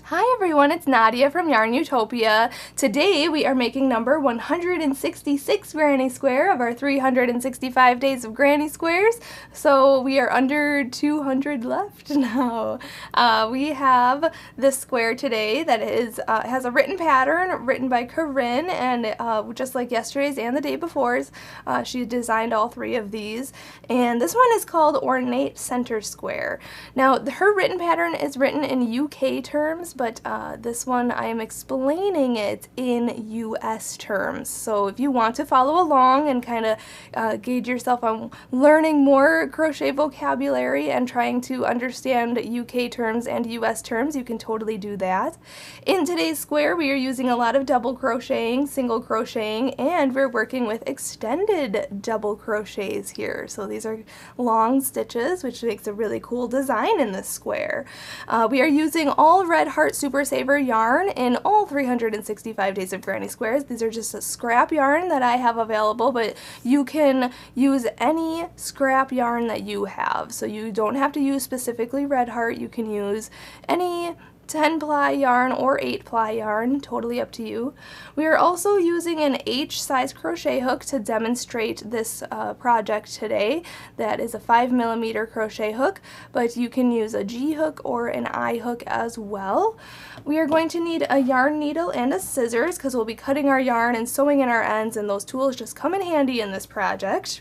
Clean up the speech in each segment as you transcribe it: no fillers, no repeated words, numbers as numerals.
Hi everyone, it's Nadia from YARNutopia. Today we are making number 166 granny square of our 365 days of granny squares. So we are under 200 left now. We have this square today that is has a written pattern written by Corinne, and just like yesterday's and the day before's, she designed all three of these. And this one is called Ornate Center Square. Now her written pattern is written in UK terms, but this one I am explaining it in US terms. So if you want to follow along and kind of gauge yourself on learning more crochet vocabulary and trying to understand UK terms and US terms, you can totally do that. In today's square we are using a lot of double crocheting, single crocheting, and we're working with extended double crochets here. So these are long stitches, which makes a really cool design in this square. We are using all Red Heart Super Saver yarn in all 365 days of granny squares. These are just a scrap yarn that I have available, but you can use any scrap yarn that you have. So you don't have to use specifically Red Heart. You can use any 10-ply yarn or 8-ply yarn, totally up to you. We are also using an H size crochet hook to demonstrate this project today. That is a 5mm crochet hook, but you can use a G hook or an I hook as well. We are going to need a yarn needle and a scissors because we'll be cutting our yarn and sewing in our ends, and those tools just come in handy in this project.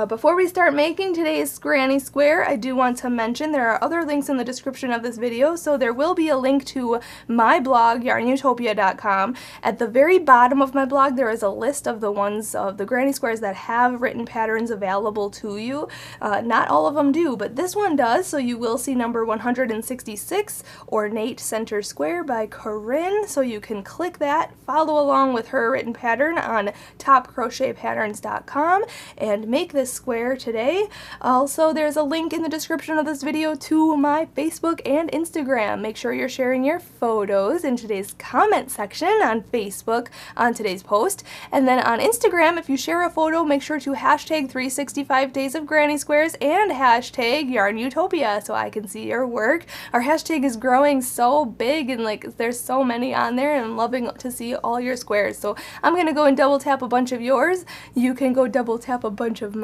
Before we start making today's granny square, I do want to mention there are other links in the description of this video, so there will be a link to my blog, YARNutopia.com. At the very bottom of my blog there is a list of the ones of the granny squares that have written patterns available to you. Not all of them do, but this one does, so you will see number 166, Ornate Center Square by Corinne, so you can click that, follow along with her written pattern on topcrochetpatterns.com, and make this square today. Also, there's a link in the description of this video to my Facebook and Instagram. Make sure you're sharing your photos in today's comment section on Facebook on today's post. And then on Instagram, if you share a photo, make sure to hashtag 365 days of granny squares and hashtag YARNutopia so I can see your work. Our hashtag is growing so big, and like there's so many on there, and I'm loving to see all your squares. So I'm gonna go and double tap a bunch of yours. You can go double tap a bunch of mine.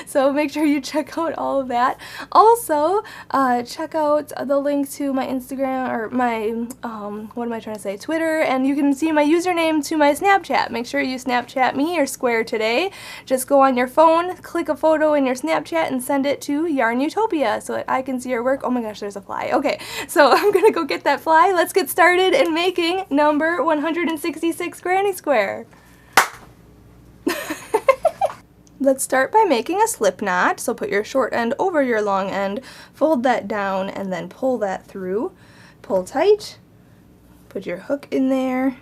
So make sure you check out all of that. Also, check out the link to my Instagram, or my, what am I trying to say, Twitter, and you can see my username to my Snapchat. Make sure you Snapchat me your square today. Just go on your phone, click a photo in your Snapchat, and send it to YARNutopia so that I can see your work. Oh my gosh, there's a fly. Okay, so I'm gonna go get that fly. Let's get started in making number 166 granny square. Let's start by making a slip knot. So put your short end over your long end, fold that down, and then pull that through. Pull tight, put your hook in there,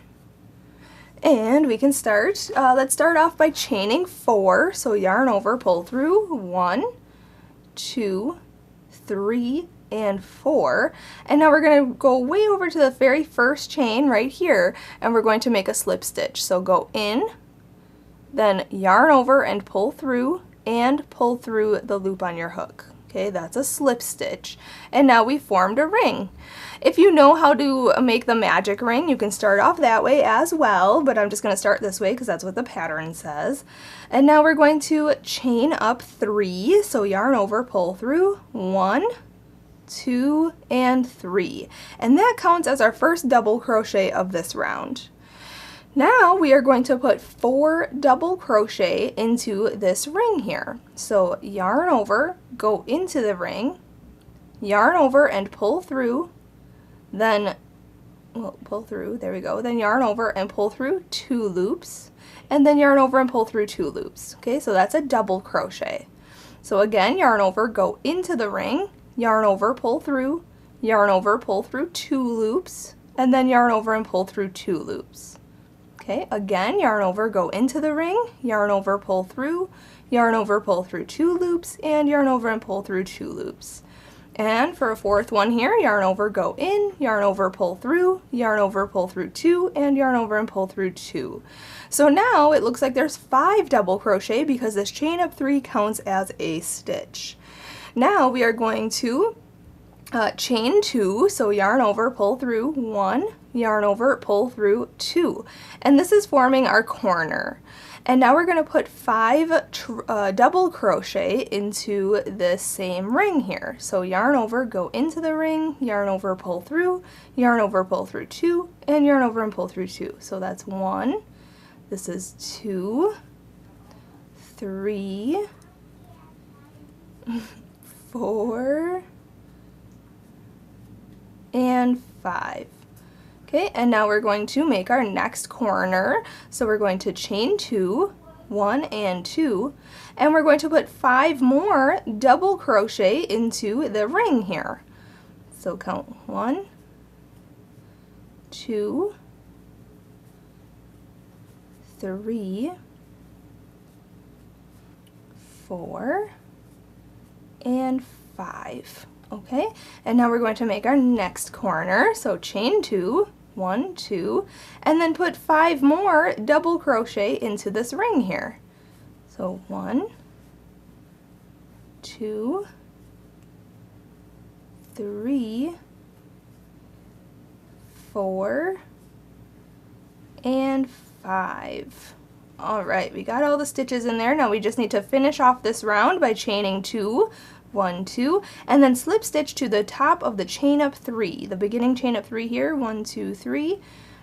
and we can start. Let's start off by chaining 4. So yarn over, pull through, 1, 2, 3, and 4. And now we're going to go way over to the very first chain right here, and we're going to make a slip stitch. So go in, then yarn over and pull through the loop on your hook. Okay, that's a slip stitch. And now we formed a ring. If you know how to make the magic ring, you can start off that way as well, but I'm just going to start this way because that's what the pattern says. And now we're going to chain up 3. So yarn over, pull through, 1, 2, and 3. And that counts as our first double crochet of this round. Now we are going to put 4 double crochet into this ring here. So yarn over, go into the ring, yarn over and pull through, then pull through, there we go, then yarn over and pull through 2 loops, and then yarn over and pull through 2 loops. Okay, so that's a double crochet. So again, yarn over, go into the ring, yarn over, pull through 2 loops, and then yarn over and pull through 2 loops. Okay, again, yarn over, go into the ring, yarn over, pull through 2 loops, and yarn over and pull through 2 loops. And for a fourth one here, yarn over, go in, yarn over, pull through 2, and yarn over and pull through 2. So now it looks like there's 5 double crochet because this chain up 3 counts as a stitch. Now we are going to chain 2, so yarn over, pull through 1, yarn over, pull through 2, and this is forming our corner. And now we're going to put 5 double crochet into this same ring here. So yarn over, go into the ring, yarn over, pull through 2, and yarn over and pull through 2. So that's 1, this is 2, 3, 4, and 5. Okay, and now we're going to make our next corner. So we're going to chain 2, 1 and 2, and we're going to put 5 more double crochet into the ring here. So count 1, 2, 3, 4, and 5. Okay, and now we're going to make our next corner. So chain 2, 1, 2, and then put 5 more double crochet into this ring here. So 1, 2, 3, 4, and 5. All right, we got all the stitches in there. Now we just need to finish off this round by chaining 2, 1, 2, and then slip stitch to the top of the chain up 3, the beginning chain up 3 here, 1, 2, 3.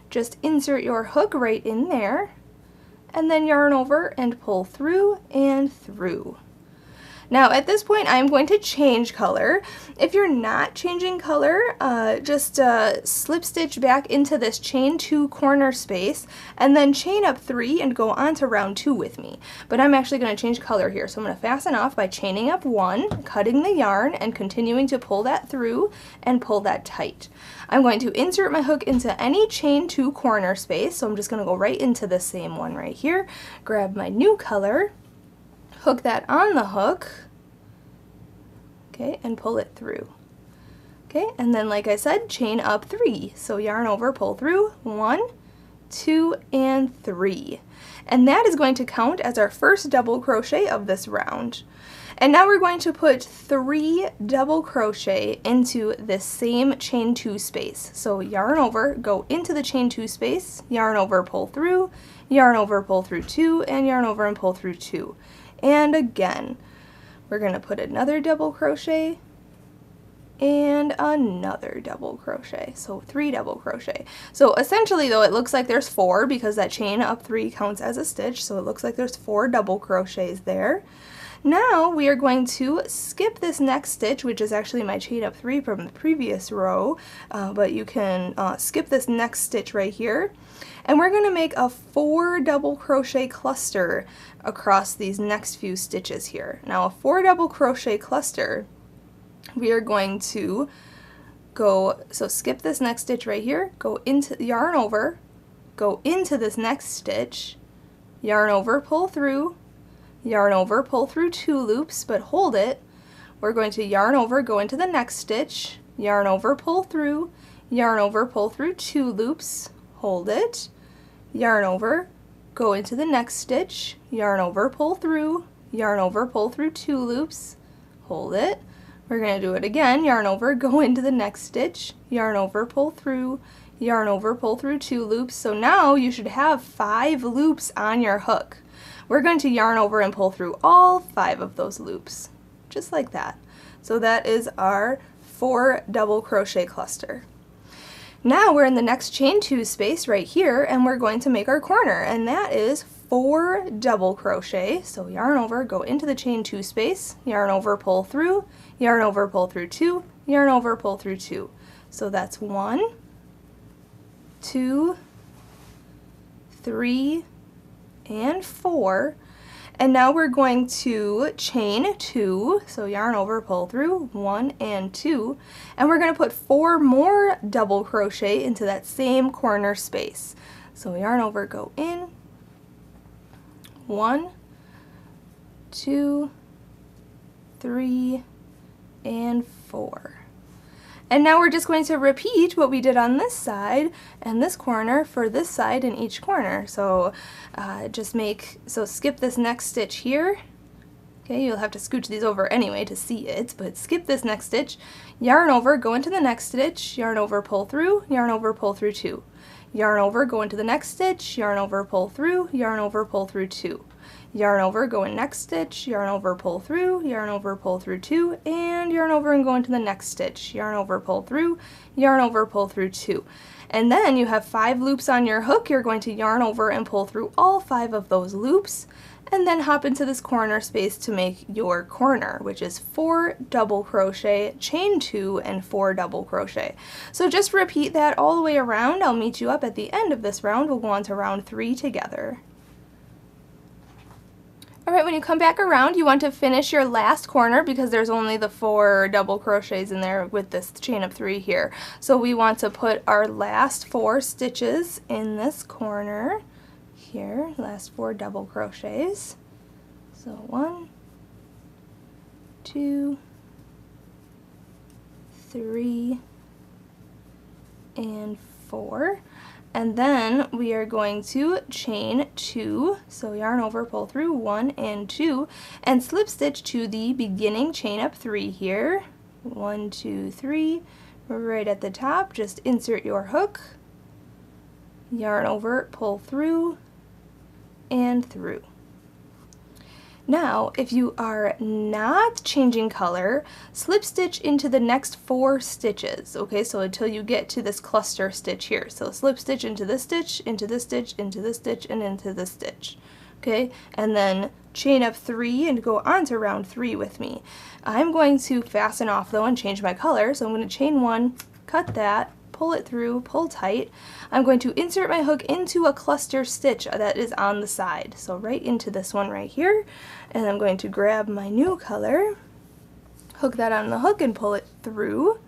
Just insert your hook right in there, and then yarn over and pull through and through. Now at this point I'm going to change color. If you're not changing color, just slip stitch back into this chain 2 corner space and then chain up 3 and go on to round 2 with me. But I'm actually going to change color here, so I'm going to fasten off by chaining up 1, cutting the yarn, and continuing to pull that through and pull that tight. I'm going to insert my hook into any chain 2 corner space, so I'm just going to go right into the same one right here, grab my new color, hook that on the hook, okay, and pull it through. Okay, and then like I said, chain up 3. So yarn over, pull through, 1, 2, and 3. And that is going to count as our first double crochet of this round. And now we're going to put 3 double crochet into this same chain 2 space. So yarn over, go into the chain 2 space, yarn over, pull through, yarn over, pull through 2, and yarn over and pull through 2. And again, we're going to put another double crochet and another double crochet. So 3 double crochet. So essentially though, it looks like there's 4 because that chain up 3 counts as a stitch. So it looks like there's 4 double crochets there. Now we are going to skip this next stitch, which is actually my chain up 3 from the previous row, but you can skip this next stitch right here. And we're going to make a 4 double crochet cluster across these next few stitches here. Now a 4 double crochet cluster, we are going to go, so skip this next stitch right here, go into, yarn over, go into this next stitch, yarn over, pull through, yarn over, pull through 2 loops, but hold it. We're going to yarn over, go into the next stitch, yarn over, pull through, yarn over, pull through 2 loops, hold it, yarn over, go into the next stitch, yarn over, pull through, yarn over, pull through 2 loops, hold it. We're going to do it again, yarn over, go into the next stitch, yarn over, pull through, yarn over, pull through 2 loops. So now you should have 5 loops on your hook. We're going to yarn over and pull through all 5 of those loops, just like that. So that is our 4 double crochet cluster. Now we're in the next chain 2 space right here, and we're going to make our corner, and that is 4 double crochet. So yarn over, go into the chain 2 space, yarn over, pull through, yarn over, pull through 2, yarn over, pull through 2. So that's 1, 2, 3, and 4. And now we're going to chain 2, so yarn over, pull through, 1 and 2, and we're going to put 4 more double crochet into that same corner space. So yarn over, go in, 1, 2, 3, and 4. And now we're just going to repeat what we did on this side and this corner for this side in each corner. So skip this next stitch here, Okay, you'll have to scooch these over anyway to see it, but skip this next stitch, yarn over, go into the next stitch, yarn over, pull through, yarn over, pull through 2. Yarn over, go into the next stitch, yarn over, pull through, yarn over, pull through 2. Yarn over, go in next stitch, yarn over, pull through, yarn over, pull through 2, and yarn over and go into the next stitch, yarn over, pull through, yarn over, pull through 2. And then you have 5 loops on your hook. You're going to yarn over and pull through all 5 of those loops, and then hop into this corner space to make your corner, which is 4 double crochet, chain 2, and 4 double crochet. So just repeat that all the way around. I'll meet you up at the end of this round. We'll go on to round 3 together. Alright, when you come back around, you want to finish your last corner because there's only the 4 double crochets in there with this chain of 3 here. So we want to put our last 4 stitches in this corner here, last 4 double crochets. So 1, 2, 3, and 4. And then we are going to chain 2, so yarn over, pull through 1 and 2, and slip stitch to the beginning chain up 3 here. 1, 2, 3, right at the top. Just insert your hook, yarn over, pull through, and through. Now, if you are not changing color, slip stitch into the next 4 stitches, okay, so until you get to this cluster stitch here. So slip stitch into this stitch, into this stitch, into this stitch, and into this stitch, okay, and then chain up 3 and go on to round 3 with me. I'm going to fasten off though and change my color, so I'm going to chain 1, cut that, pull it through, pull tight. I'm going to insert my hook into a cluster stitch that is on the side, so right into this one right here, and I'm going to grab my new color, hook that on the hook and pull it through,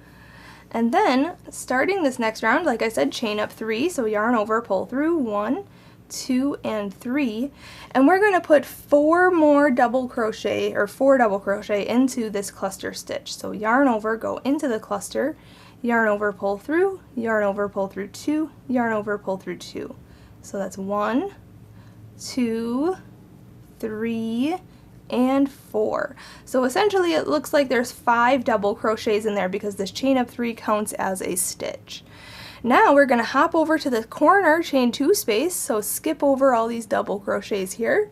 and then starting this next round, like I said, chain up 3, so yarn over, pull through 1, 2, and 3, and we're going to put 4 more double crochet or 4 double crochet into this cluster stitch. So yarn over, go into the cluster, yarn over, pull through, yarn over, pull through 2, yarn over, pull through 2. So that's 1, 2, 3, and 4. So essentially it looks like there's 5 double crochets in there because this chain up 3 counts as a stitch. Now we're going to hop over to the corner chain 2 space, so skip over all these double crochets here,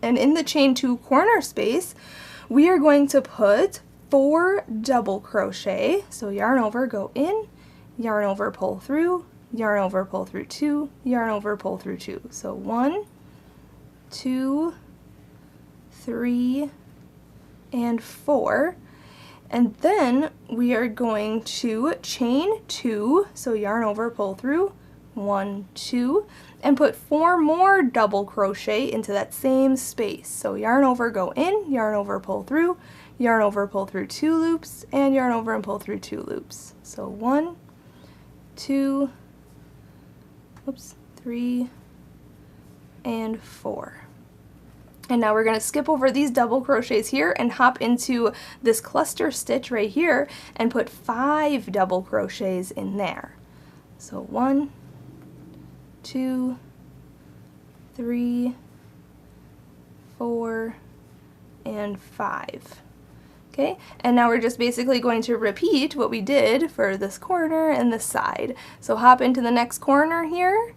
and in the chain 2 corner space we are going to put 4 double crochet. So yarn over, go in, yarn over, pull through, yarn over, pull through 2, yarn over, pull through 2. So 1, 2, 3, and 4. And then we are going to chain 2, so yarn over, pull through, 1, 2, and put 4 more double crochet into that same space. So yarn over, go in, yarn over, pull through, yarn over, pull through 2 loops, and yarn over and pull through 2 loops. So 1, 2, 3, and 4. And now we're going to skip over these double crochets here and hop into this cluster stitch right here and put 5 double crochets in there. So 1, 2, 3, 4, and 5. Okay, and now we're just basically going to repeat what we did for this corner and this side. So hop into the next corner here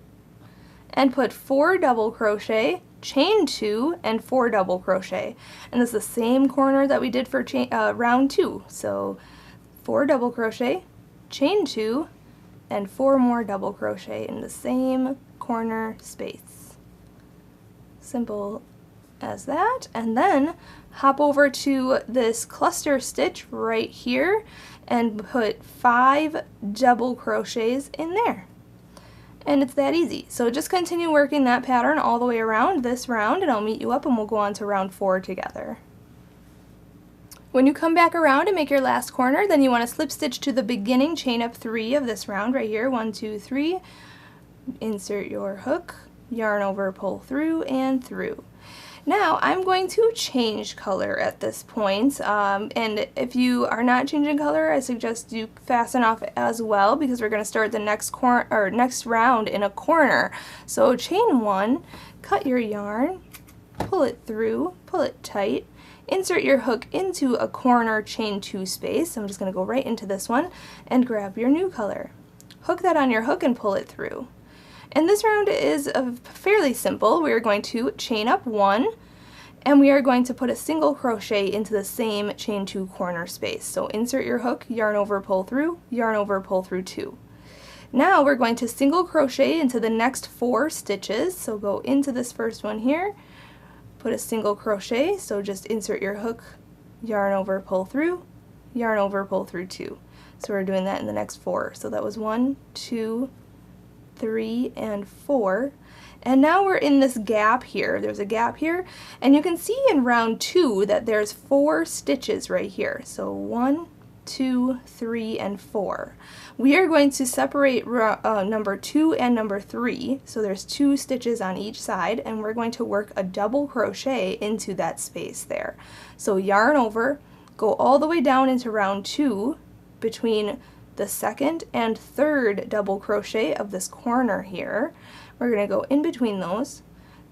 and put 4 double crochet, chain 2, and 4 double crochet. And this is the same corner that we did for round 2. So 4 double crochet, chain 2, and 4 more double crochet in the same corner space. Simple as that. And then hop over to this cluster stitch right here and put 5 double crochets in there. And it's that easy. So just continue working that pattern all the way around this round, and I'll meet you up and we'll go on to round 4 together. When you come back around and make your last corner, then you want to slip stitch to the beginning chain up 3 of this round right here. 1, 2, 3. Insert your hook, yarn over, pull through, and through. Now I'm going to change color at this point, and if you are not changing color, I suggest you fasten off as well because we're going to start the next round in a corner. So chain 1, cut your yarn, pull it through, pull it tight, insert your hook into a corner chain 2 space. So I'm just going to go right into this one and grab your new color. Hook that on your hook and pull it through. And this round is fairly simple. We are going to chain up 1, and we are going to put a single crochet into the same chain 2 corner space. So insert your hook, yarn over, pull through, yarn over, pull through 2. Now we're going to single crochet into the next 4 stitches. So go into this first one here, put a single crochet, so just insert your hook, yarn over, pull through, yarn over, pull through 2. So we're doing that in the next 4. So that was 1, 2, 3, and 4. And now we're in this gap here. There's a gap here, and you can see in round 2 that there's 4 stitches right here. So 1, 2, 3, and 4. We are going to separate number 2 and number 3, so there's 2 stitches on each side, and we're going to work a double crochet into that space there. So yarn over, go all the way down into round 2 between the second and third double crochet of this corner here. We're going to go in between those,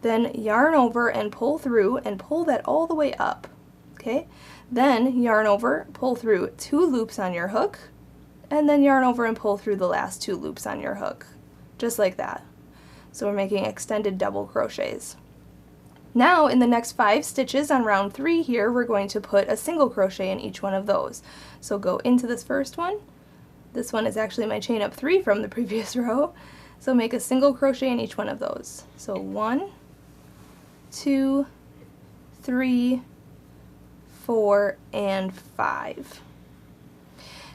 then yarn over and pull through, and pull that all the way up. Okay, then yarn over, pull through 2 loops on your hook, and then yarn over and pull through the last 2 loops on your hook, just like that. So we're making extended double crochets. Now in the next 5 stitches on round 3 here, we're going to put a single crochet in each one of those. So go into this first one. This one is actually my chain up 3 from the previous row. So make a single crochet in each one of those. So 1, 2, 3, 4, and 5.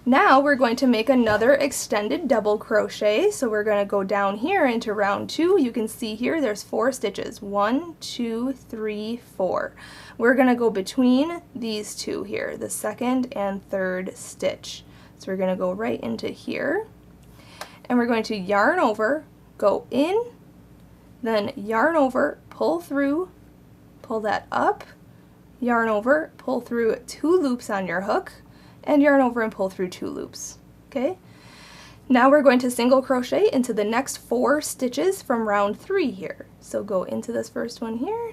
Now we're going to make another extended double crochet. So we're going to go down here into round 2. You can see here there's 4 stitches. 1, 2, 3, 4. We're going to go between these 2 here, the second and third stitch. So we're going to go right into here, and we're going to yarn over, go in, then yarn over, pull through, pull that up, yarn over, pull through 2 loops on your hook, and yarn over and pull through 2 loops. Okay? Now we're going to single crochet into the next 4 stitches from round 3 here. So go into this first one here.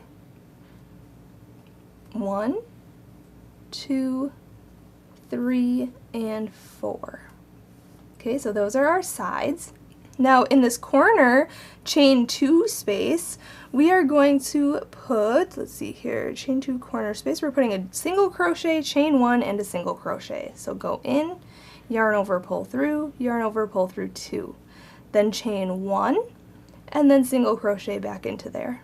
1, 2, 3, and 4. Okay, so those are our sides. Now in this corner chain 2 space, we are going to put, let's see here, chain 2 corner space, we're putting a single crochet, chain 1, and a single crochet. So go in, yarn over, pull through, yarn over, pull through 2. Then chain 1, and then single crochet back into there.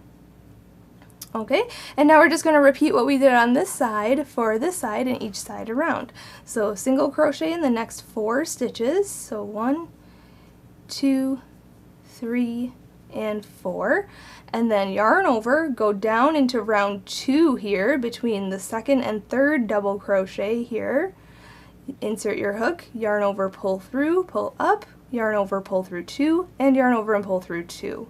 Okay, and now we're just going to repeat what we did on this side for this side and each side around. So single crochet in the next 4 stitches. So 1, 2, 3, and 4. And then yarn over, go down into round 2 here between the second and third double crochet here. Insert your hook, yarn over, pull through, pull up, yarn over, pull through 2, and yarn over and pull through 2.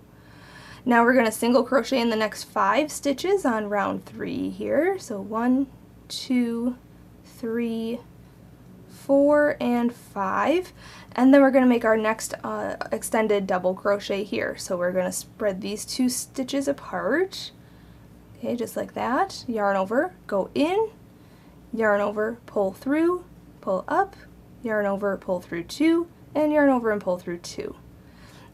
Now we're going to single crochet in the next 5 stitches on round 3 here. So 1, 2, 3, 4, and 5. And then we're going to make our next extended double crochet here. So we're going to spread these 2 stitches apart. Okay, just like that. Yarn over, go in, yarn over, pull through, pull up, yarn over, pull through 2, and yarn over and pull through 2.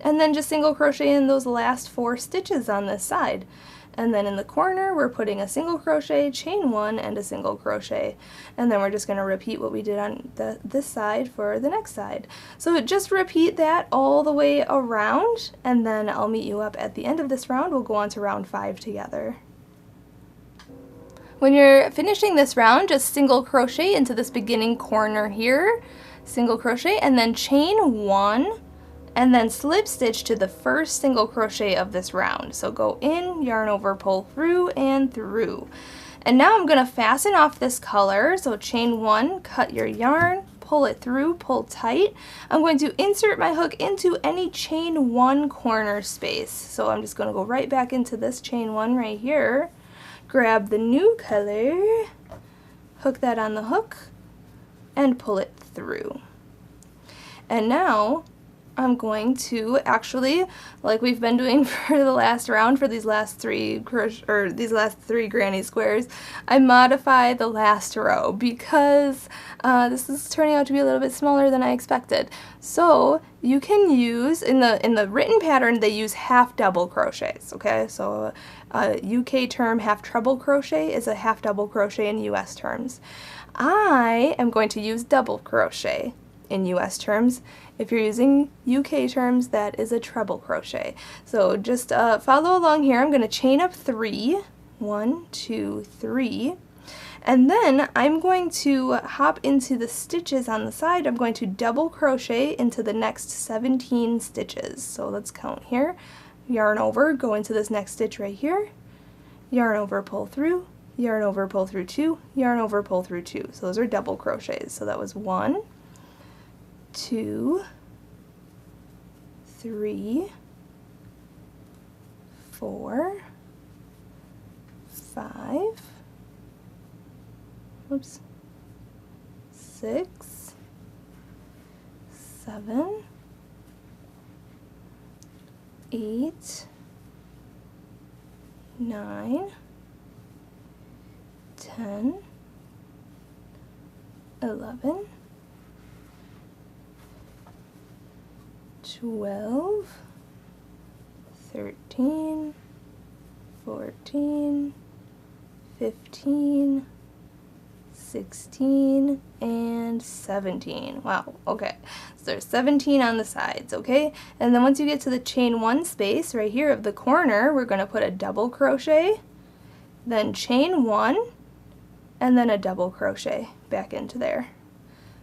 And then just single crochet in those last 4 stitches on this side. And then in the corner we're putting a single crochet, chain 1, and a single crochet. And then we're just going to repeat what we did on this side for the next side. So just repeat that all the way around, and then I'll meet you up at the end of this round. We'll go on to round 5 together. When you're finishing this round, just single crochet into this beginning corner here, single crochet, and then chain 1, and then slip stitch to the first single crochet of this round. So go in, yarn over, pull through, and through. And now I'm going to fasten off this color. So chain 1, cut your yarn, pull it through, pull tight. I'm going to insert my hook into any chain 1 corner space. So I'm just going to go right back into this chain 1 right here, grab the new color, hook that on the hook, and pull it through. And now I'm going to actually, like we've been doing for the last round, for these last three granny squares, I modify the last row because this is turning out to be a little bit smaller than I expected. So you can use, in the written pattern, they use half double crochets, okay? So UK term half treble crochet is a half double crochet in US terms. I am going to use double crochet in US terms. If you're using UK terms, that is a treble crochet. So just follow along here. I'm going to chain up 3, 1, 2, 3, and then I'm going to hop into the stitches on the side. I'm going to double crochet into the next 17 stitches. So let's count here. Yarn over, go into this next stitch right here, yarn over, pull through, yarn over, pull through 2, yarn over, pull through 2. So those are double crochets. So that was 1, 2, 3, 4, 5, oops, 6, 7, 8, 9, 10, 11, 12, 13, 14, 15, 16, and 17. Wow, okay. So there's 17 on the sides, okay? And then once you get to the chain 1 space right here of the corner, we're going to put a double crochet, then chain 1, and then a double crochet back into there.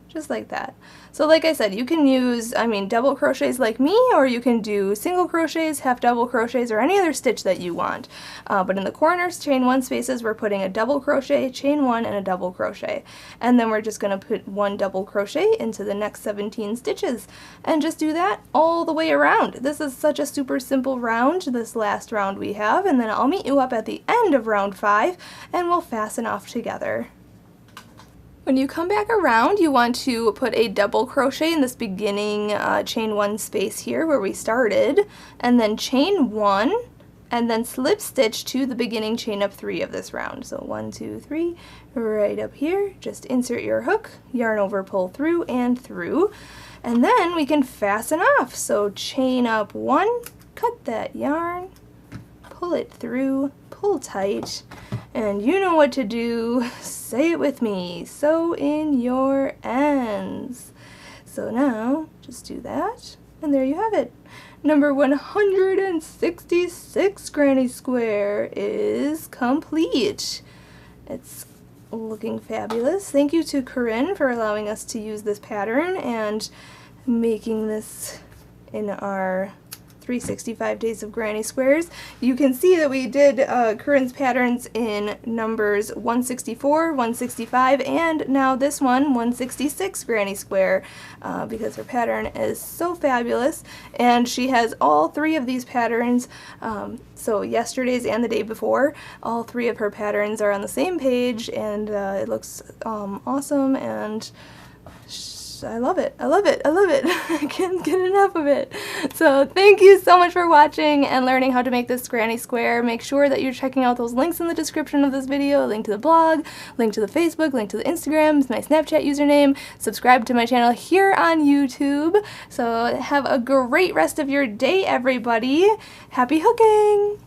Just like that. So like I said, you can use, double crochets like me, or you can do single crochets, half double crochets, or any other stitch that you want. But in the corners, chain 1 spaces, we're putting a double crochet, chain 1, and a double crochet. And then we're just going to put 1 double crochet into the next 17 stitches. And just do that all the way around. This is such a super simple round, this last round we have, and then I'll meet you up at the end of round 5, and we'll fasten off together. When you come back around, you want to put a double crochet in this beginning chain 1 space here where we started, and then chain 1, and then slip stitch to the beginning chain up 3 of this round. So 1, 2, 3, right up here. Just insert your hook, yarn over, pull through, and through. And then we can fasten off. So chain up 1, cut that yarn, pull it through, pull tight, and you know what to do. Say it with me. Sew in your ends. So now, just do that, and there you have it. Number 166 granny square is complete. It's looking fabulous. Thank you to Corinne for allowing us to use this pattern and making this in our 365 days of granny squares. You can see that we did Corinne's patterns in numbers 164, 165, and now this one, 166 granny square, because her pattern is so fabulous, and she has all 3 of these patterns, so yesterday's and the day before, all 3 of her patterns are on the same page, and it looks awesome, and I love it. I love it. I love it. I can't get enough of it. So thank you so much for watching and learning how to make this granny square. Make sure that you're checking out those links in the description of this video, link to the blog, link to the Facebook, link to the Instagram, my Snapchat username, subscribe to my channel here on YouTube. So have a great rest of your day, everybody. Happy hooking!